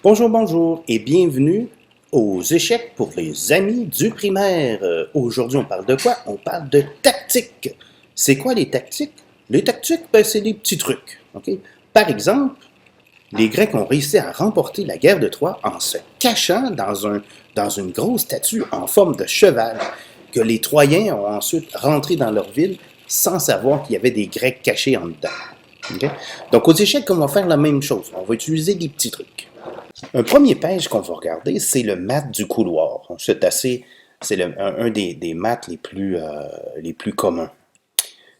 Bonjour, bonjour et bienvenue aux échecs pour les amis du primaire. Aujourd'hui, on parle de quoi? On parle de tactique. C'est quoi les tactiques? Les tactiques, c'est des petits trucs. Ok? Par exemple, les Grecs ont réussi à remporter la guerre de Troie en se cachant dans une grosse statue en forme de cheval que les Troyens ont ensuite rentré dans leur ville sans savoir qu'il y avait des Grecs cachés en dedans. Okay? Donc, aux échecs, on va faire la même chose. On va utiliser des petits trucs. Un premier page qu'on va regarder, c'est le mat du couloir. C'est un des maths les plus communs.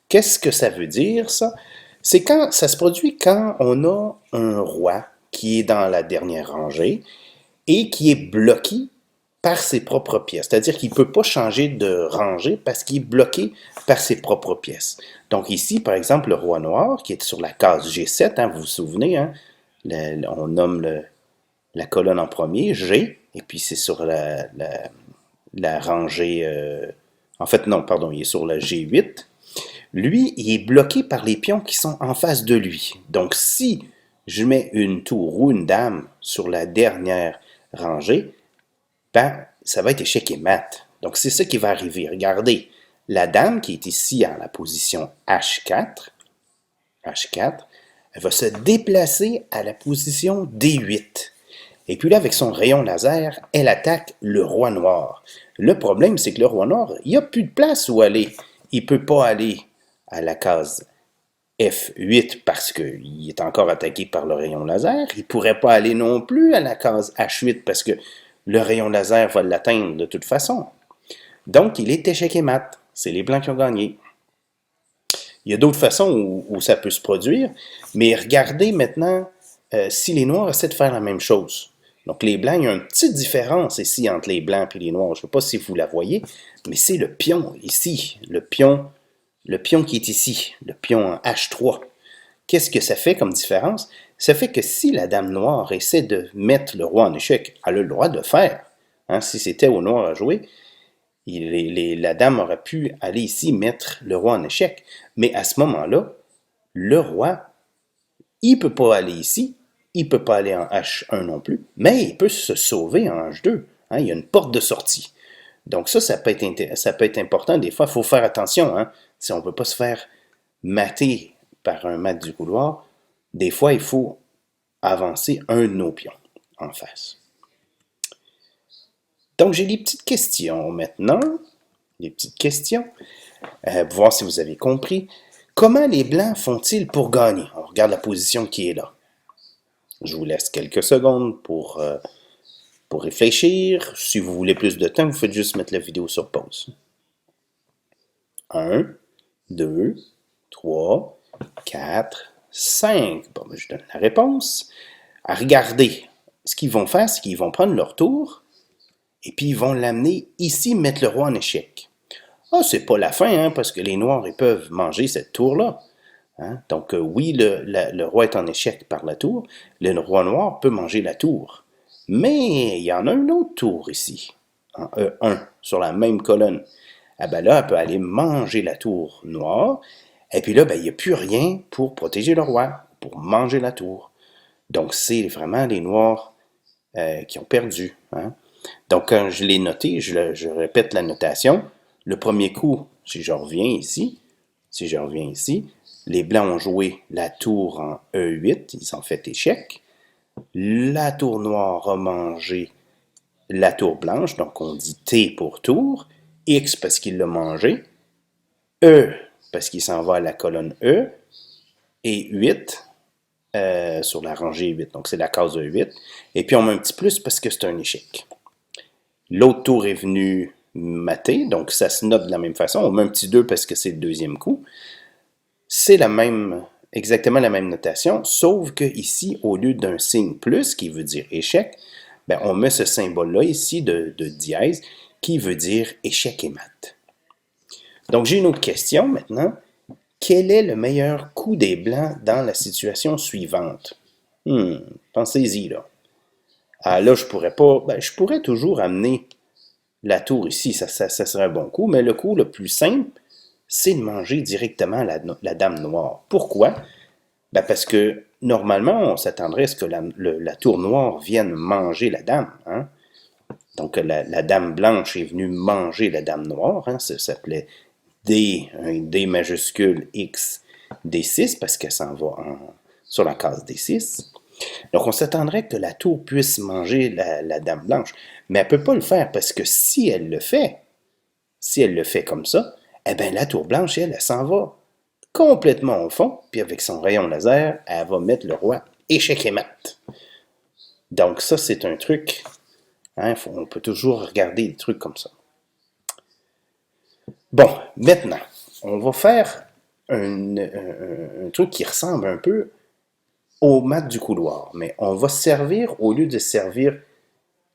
Qu'est-ce que ça veut dire, ça? Ça se produit quand on a un roi qui est dans la dernière rangée et qui est bloqué par ses propres pièces. C'est-à-dire qu'il ne peut pas changer de rangée parce qu'il est bloqué par ses propres pièces. Donc ici, par exemple, le roi noir qui est sur la case G7, vous vous souvenez, on nomme la colonne en premier, G, et puis c'est sur la rangée... en fait, non, pardon, il est sur la G8. Lui, il est bloqué par les pions qui sont en face de lui. Donc, si je mets une tour ou une dame sur la dernière rangée, ben, ça va être échec et mat. Donc, c'est ça qui va arriver. Regardez, la dame qui est ici en la position H4, elle va se déplacer à la position D8. Et puis là, avec son rayon laser, elle attaque le roi noir. Le problème, c'est que le roi noir, il n'y a plus de place où aller. Il ne peut pas aller à la case F8 parce qu'il est encore attaqué par le rayon laser. Il ne pourrait pas aller non plus à la case H8 parce que le rayon laser va l'atteindre de toute façon. Donc, il est échec et mat. C'est les blancs qui ont gagné. Il y a d'autres façons où ça peut se produire, mais regardez maintenant si les noirs essaient de faire la même chose. Donc, les blancs, il y a une petite différence ici entre les blancs et les noirs. Je ne sais pas si vous la voyez, mais c'est le pion ici, le pion qui est ici, le pion en H3. Qu'est-ce que ça fait comme différence? Ça fait que si la dame noire essaie de mettre le roi en échec, elle a le droit de le faire. Si c'était au noir à jouer, la dame aurait pu aller ici mettre le roi en échec. Mais à ce moment-là, le roi, il ne peut pas aller ici, il ne peut pas aller en H1 non plus, mais il peut se sauver en H2. Il y a une porte de sortie. Donc ça peut être important. Des fois, il faut faire attention. Si on ne veut pas se faire mater par un mat du couloir, des fois, il faut avancer un de nos pions en face. Donc, j'ai des petites questions maintenant. Des petites questions. Pour voir si vous avez compris. Comment les blancs font-ils pour gagner? On regarde la position qui est là. Je vous laisse quelques secondes pour réfléchir. Si vous voulez plus de temps, vous faites juste mettre la vidéo sur pause. 1, 2, 3, 4, 5. Bon, je donne la réponse. À regarder. Ce qu'ils vont faire, c'est qu'ils vont prendre leur tour et puis ils vont l'amener ici, mettre le roi en échec. C'est pas la fin, parce que les noirs, ils peuvent manger cette tour-là. Donc, oui, le roi est en échec par la tour. Le roi noir peut manger la tour. Mais il y en a une autre tour ici, en E1, sur la même colonne. Là, elle peut aller manger la tour noire. Et puis là, il n'y a plus rien pour protéger le roi, pour manger la tour. Donc, c'est vraiment les noirs qui ont perdu. Donc, quand je l'ai noté, je répète la notation. Le premier coup, si je reviens ici, les blancs ont joué la tour en E8, ils ont fait échec. La tour noire a mangé la tour blanche, donc on dit T pour tour, X parce qu'il l'a mangé, E parce qu'il s'en va à la colonne E, et 8 sur la rangée 8, donc c'est la case E8. Et puis on met un petit plus parce que c'est un échec. L'autre tour est venu mater, donc ça se note de la même façon. On met un petit 2 parce que c'est le deuxième coup. C'est exactement la même notation, sauf que ici, au lieu d'un signe plus, qui veut dire échec, on met ce symbole-là ici de dièse, qui veut dire échec et mat. Donc, j'ai une autre question maintenant. Quel est le meilleur coup des blancs dans la situation suivante? Pensez-y, là. Là, je pourrais toujours amener la tour ici, ça serait un bon coup, mais le coup le plus simple, c'est de manger directement la dame noire. Pourquoi? Parce que normalement, on s'attendrait à ce que la tour noire vienne manger la dame. Hein? Donc, la dame blanche est venue manger la dame noire. Hein? Ça s'appelait un D majuscule X D6 parce qu'elle s'en va sur la case D6. Donc, on s'attendrait que la tour puisse manger la dame blanche. Mais elle ne peut pas le faire parce que si elle le fait comme ça, eh bien, la tour blanche, elle s'en va complètement au fond, puis avec son rayon laser, elle va mettre le roi échec et mat. Donc ça, c'est un truc, hein, on peut toujours regarder des trucs comme ça. Bon, maintenant, on va faire un truc qui ressemble un peu au mat du couloir, mais on va servir, au lieu de servir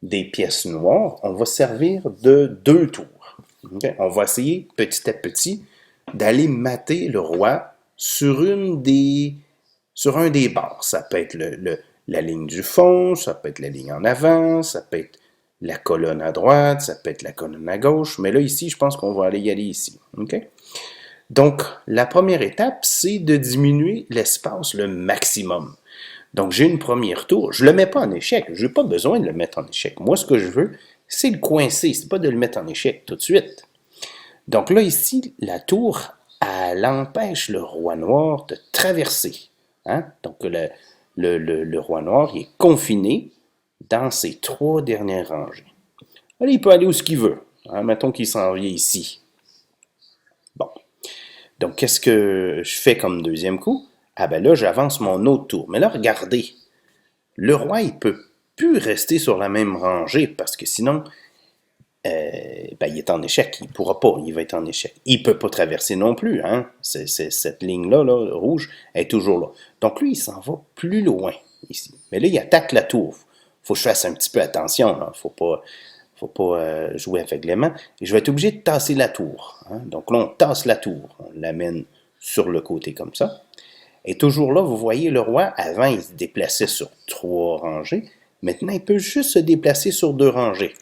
des pièces noires, on va servir de 2 tours. Okay? On va essayer petit à petit d'aller mater le roi sur un des bords. Ça peut être la ligne du fond, ça peut être la ligne en avant, ça peut être la colonne à droite, ça peut être la colonne à gauche, mais là, ici, je pense qu'on va y aller ici. Okay? Donc, la première étape, c'est de diminuer l'espace le maximum. Donc, j'ai une première tour. Je ne le mets pas en échec. Je n'ai pas besoin de le mettre en échec. Moi, ce que je veux, c'est le coincer. Ce n'est pas de le mettre en échec tout de suite. Donc là, ici, la tour, elle empêche le roi noir de traverser. Hein? Donc, le roi noir, il est confiné dans ses 3 dernières rangées. Là, il peut aller où ce qu'il veut. Hein? Mettons qu'il s'en vient ici. Bon. Donc, qu'est-ce que je fais comme deuxième coup? Ah ben là, j'avance mon autre tour. Mais là, regardez. Le roi, il ne peut plus rester sur la même rangée parce que sinon, il est en échec. Il ne pourra pas, il va être en échec. Il ne peut pas traverser non plus. Hein? Cette ligne-là, là, rouge, est toujours là. Donc lui, il s'en va plus loin ici. Mais là, il attaque la tour. Il faut que je fasse un petit peu attention. Il ne faut pas jouer aveuglément. Et je vais être obligé de tasser la tour. Hein? Donc là, on tasse la tour. On l'amène sur le côté comme ça. Et toujours là, vous voyez, le roi, avant, il se déplaçait sur 3 rangées. Maintenant, il peut juste se déplacer sur 2 rangées.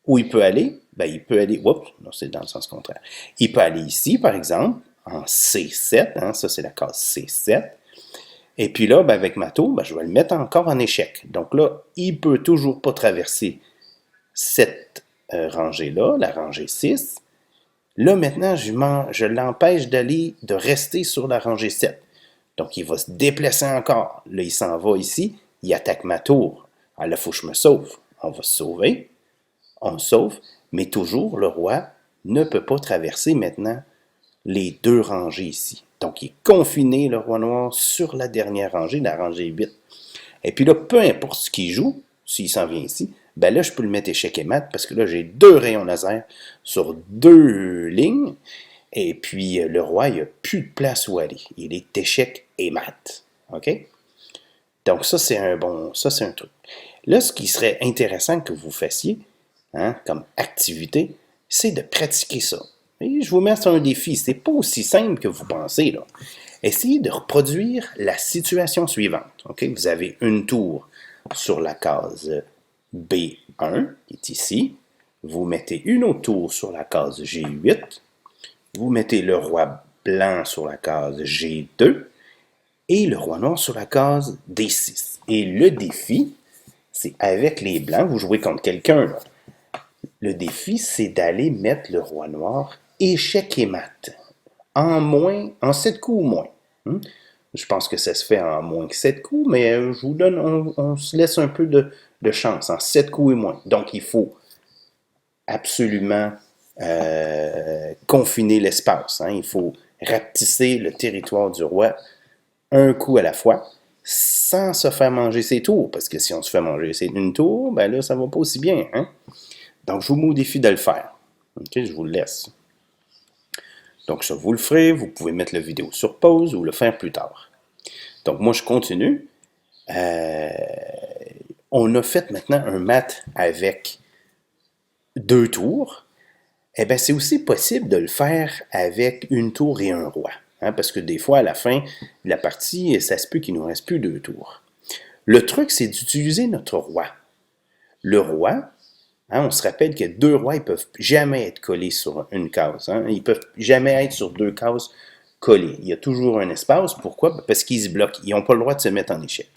Où il peut aller? Ben, il peut aller... Oups, non, c'est dans le sens contraire. Il peut aller ici, par exemple, en C7. Hein, ça, c'est la case C7. Et puis là, ben, avec ma tour, ben, je vais le mettre encore en échec. Donc là, il ne peut toujours pas traverser cette rangée-là, la rangée 6. Là, maintenant, je l'empêche de rester sur la rangée 7. Donc, il va se déplacer encore. Là, il s'en va ici. Il attaque ma tour. Alors là, il faut que je me sauve. On va se sauver. On se sauve. Mais toujours, le roi ne peut pas traverser maintenant les 2 rangées ici. Donc, il est confiné, le roi noir, sur la dernière rangée, la rangée 8. Et puis là, peu importe ce qu'il joue, s'il s'en vient ici, ben là, je peux le mettre échec et mat parce que là, j'ai 2 rayons laser sur 2 lignes. Et puis, le roi, il n'a plus de place où aller. Il est échec et mat. OK? Donc, ça, c'est un truc. Là, ce qui serait intéressant que vous fassiez, hein, comme activité, c'est de pratiquer ça. Et je vous mets sur un défi. C'est pas aussi simple que vous pensez, là. Essayez de reproduire la situation suivante. OK? Vous avez une tour sur la case B1, qui est ici. Vous mettez une autre tour sur la case G8. Vous mettez le roi blanc sur la case G2 et le roi noir sur la case D6. Et le défi, c'est avec les blancs, vous jouez contre quelqu'un, là. Le défi, c'est d'aller mettre le roi noir échec et mat. En 7 coups ou moins. Je pense que ça se fait en moins que 7 coups, mais je vous donne, on se laisse un peu de chance, en 7 coups et moins. Donc, il faut absolument confiner l'espace. Hein. Il faut rapetisser le territoire du roi un coup à la fois, sans se faire manger ses tours. Parce que si on se fait manger une tour, ben là, ça va pas aussi bien. Hein. Donc, je vous mets au défi de le faire. OK, je vous le laisse. Donc, ça, vous le ferez. Vous pouvez mettre la vidéo sur pause ou le faire plus tard. Donc, moi, je continue. On a fait maintenant un mat avec 2 tours. Eh bien, c'est aussi possible de le faire avec une tour et un roi. Hein, parce que des fois, à la fin de la partie, ça se peut qu'il ne nous reste plus 2 tours. Le truc, c'est d'utiliser notre roi. Le roi, hein, on se rappelle que 2 rois, ils ne peuvent jamais être collés sur une case. Hein, ils ne peuvent jamais être sur 2 cases collés. Il y a toujours un espace. Pourquoi? Parce qu'ils se bloquent. Ils n'ont pas le droit de se mettre en échec.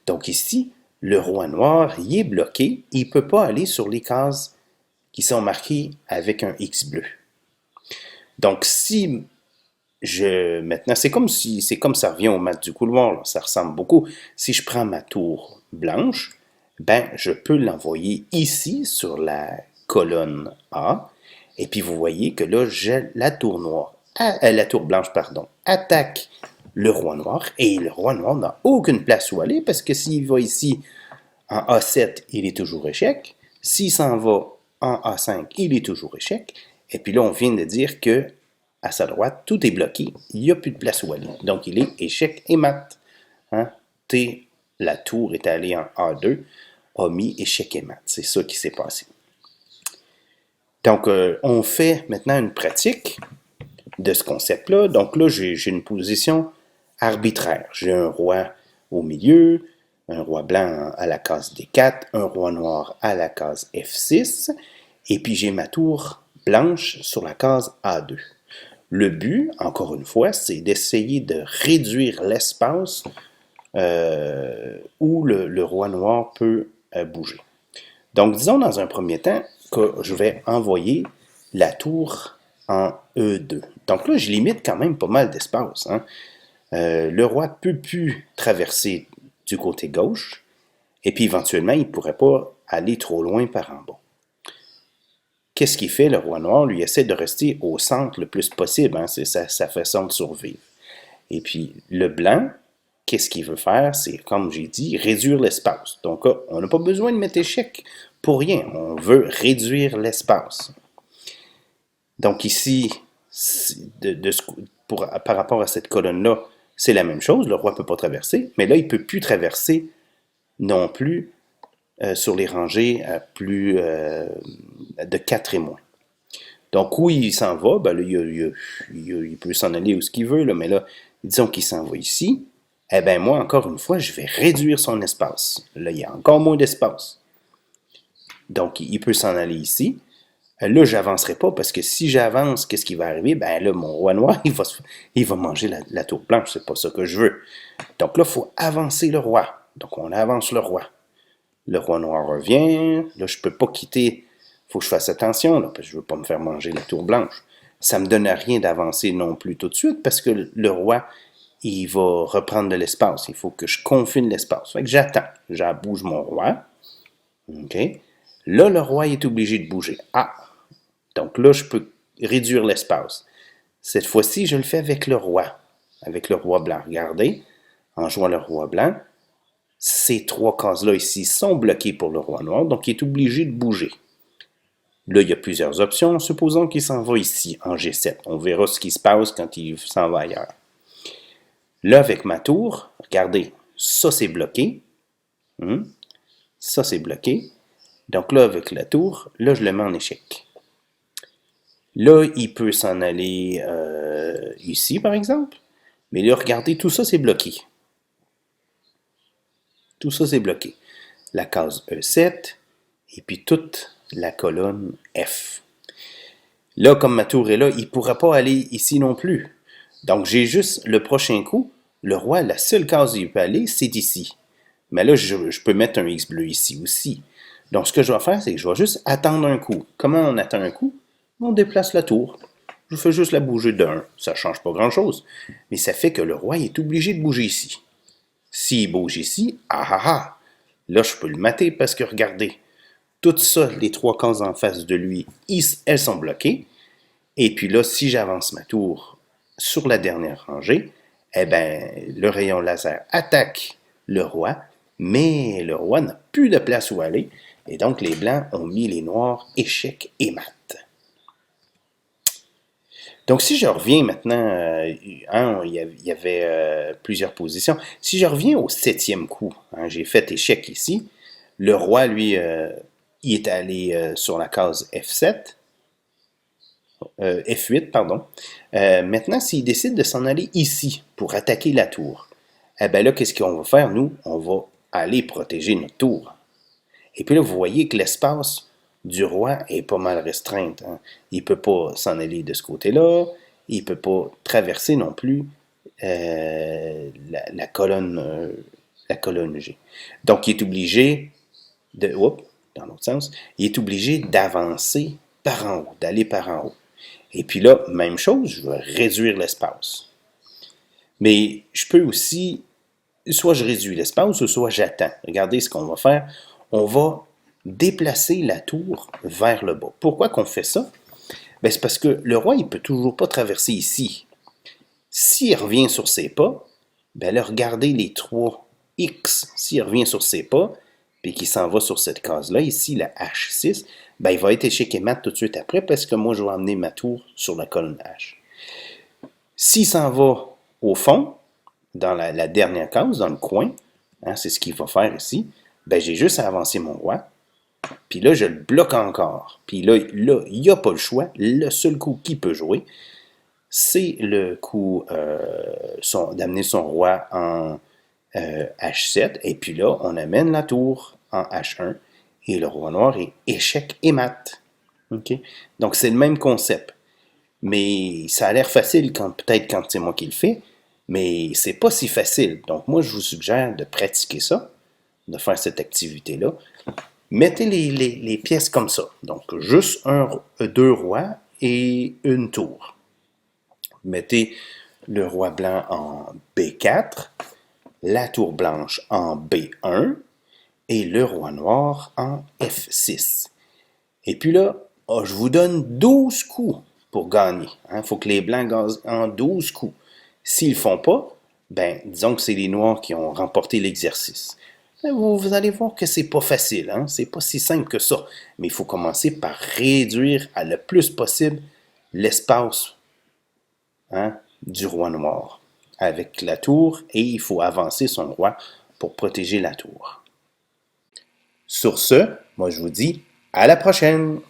Donc ici, le roi noir, il est bloqué. Il ne peut pas aller sur les cases qui sont marquées avec un X bleu. Donc si maintenant, c'est comme ça revient au mat du couloir, là, ça ressemble beaucoup. Si je prends ma tour blanche, ben je peux l'envoyer ici sur la colonne A. Et puis vous voyez que là, j'ai la tour noire, la tour blanche, pardon, attaque le roi noir, et le roi noir n'a aucune place où aller, parce que s'il va ici en A7, il est toujours échec. S'il s'en va en A5, il est toujours échec. Et puis là, on vient de dire que à sa droite, tout est bloqué. Il n'y a plus de place où aller. Donc, il est échec et mat. Hein? La tour est allée en A2, a mis échec et mat. C'est ça qui s'est passé. Donc, on fait maintenant une pratique de ce concept-là. Donc là, j'ai une position arbitraire. J'ai un roi au milieu, un roi blanc à la case D4, un roi noir à la case F6, et puis j'ai ma tour blanche sur la case A2. Le but, encore une fois, c'est d'essayer de réduire l'espace où le roi noir peut bouger. Donc, disons dans un premier temps que je vais envoyer la tour en E2. Donc là, je limite quand même pas mal d'espace. Hein? Le roi ne peut plus traverser du côté gauche, et puis éventuellement, il ne pourrait pas aller trop loin par en bas. Qu'est-ce qu'il fait, le roi noir? Lui essaie de rester au centre le plus possible. Hein? C'est sa façon de survivre. Et puis, le blanc, qu'est-ce qu'il veut faire? C'est, comme j'ai dit, réduire l'espace. Donc, on n'a pas besoin de mettre échec pour rien. On veut réduire l'espace. Donc ici, par rapport à cette colonne-là, c'est la même chose. Le roi ne peut pas traverser, mais là, il ne peut plus traverser non plus sur les rangées de 4 et moins. Donc, où il s'en va, ben là, il peut s'en aller où ce qu'il veut, là, mais là, disons qu'il s'en va ici. Eh bien, moi, encore une fois, je vais réduire son espace. Là, il y a encore moins d'espace. Donc, il peut s'en aller ici. Là, je n'avancerai pas parce que si j'avance, qu'est-ce qui va arriver? Ben là, mon roi noir, il va manger la tour blanche. C'est pas ça que je veux. Donc là, il faut avancer le roi. Donc, on avance le roi. Le roi noir revient. Là, je ne peux pas quitter. Il faut que je fasse attention, là, parce que je ne veux pas me faire manger la tour blanche. Ça ne me donne rien d'avancer non plus tout de suite parce que le roi, il va reprendre de l'espace. Il faut que je confine l'espace. Fait que j'attends. J'abouge mon roi. OK? Là, le roi est obligé de bouger. Ah! Donc là, je peux réduire l'espace. Cette fois-ci, je le fais avec le roi blanc. Regardez, en jouant le roi blanc, ces 3 cases-là ici sont bloquées pour le roi noir, donc il est obligé de bouger. Là, il y a plusieurs options. Supposons qu'il s'en va ici, en G7. On verra ce qui se passe quand il s'en va ailleurs. Là, avec ma tour, regardez, ça c'est bloqué. Ça c'est bloqué. Donc là, avec la tour, là, je le mets en échec. Là, il peut s'en aller ici, par exemple. Mais là, regardez, tout ça, c'est bloqué. Tout ça, c'est bloqué. La case E7 et puis toute la colonne F. Là, comme ma tour est là, il ne pourra pas aller ici non plus. Donc, j'ai juste le prochain coup. Le roi, la seule case où il peut aller, c'est ici. Mais là, je peux mettre un X bleu ici aussi. Donc, ce que je vais faire, c'est que je vais juste attendre un coup. Comment on attend un coup? On déplace la tour. Je fais juste la bouger d'un. Ça ne change pas grand-chose. Mais ça fait que le roi est obligé de bouger ici. S'il bouge ici, là, je peux le mater parce que, regardez, tout ça, les 3 cases en face de lui, elles sont bloquées. Et puis là, si j'avance ma tour sur la dernière rangée, eh bien, le rayon laser attaque le roi, mais le roi n'a plus de place où aller. Et donc, les blancs ont mis les noirs échec et mat. Donc, si je reviens maintenant, il y avait plusieurs positions. Si je reviens au 7e coup, j'ai fait échec ici. Le roi, lui, il est allé sur la case F7. F8, pardon. Maintenant, s'il décide de s'en aller ici pour attaquer la tour, eh bien là, qu'est-ce qu'on va faire, nous? On va aller protéger notre tour. Et puis là, vous voyez que l'espace du roi est pas mal restreint. Hein. Il ne peut pas s'en aller de ce côté-là. il ne peut pas traverser non plus la colonne G. Donc, il est obligé dans l'autre sens, il est obligé d'avancer par en haut, d'aller par en haut. Et puis là, même chose, je vais réduire l'espace. Mais je peux aussi, soit je réduis l'espace, soit j'attends. Regardez ce qu'on va faire. On va déplacer la tour vers le bas. Pourquoi qu'on fait ça? Ben, c'est parce que le roi, il ne peut toujours pas traverser ici. S'il revient sur ses pas, ben là, regardez les 3 X. S'il revient sur ses pas, puis qu'il s'en va sur cette case-là, ici, la H6, ben, il va être échec et mat tout de suite après parce que moi, je vais emmener ma tour sur la colonne H. S'il s'en va au fond, dans la dernière case, dans le coin, hein, c'est ce qu'il va faire ici, ben, j'ai juste à avancer mon roi, puis là, je le bloque encore. Puis là il n'y a pas le choix. Le seul coup qu'il peut jouer, c'est le coup d'amener son roi en H7. Et puis là, on amène la tour en H1. Et le roi noir est échec et mat. Okay? Donc, c'est le même concept. Mais ça a l'air facile peut-être quand c'est moi qui le fais. Mais c'est pas si facile. Donc, moi, je vous suggère de pratiquer ça, de faire cette activité-là. Mettez les pièces comme ça. Donc, juste 2 rois et une tour. Mettez le roi blanc en B4, la tour blanche en B1 et le roi noir en F6. Et puis là, je vous donne 12 coups pour gagner. Il faut que les blancs gagnent en 12 coups. S'ils ne le font pas, ben, disons que c'est les noirs qui ont remporté l'exercice. Vous allez voir que c'est pas facile, hein? C'est pas si simple que ça. Mais il faut commencer par réduire à le plus possible l'espace du roi noir avec la tour et il faut avancer son roi pour protéger la tour. Sur ce, moi je vous dis à la prochaine!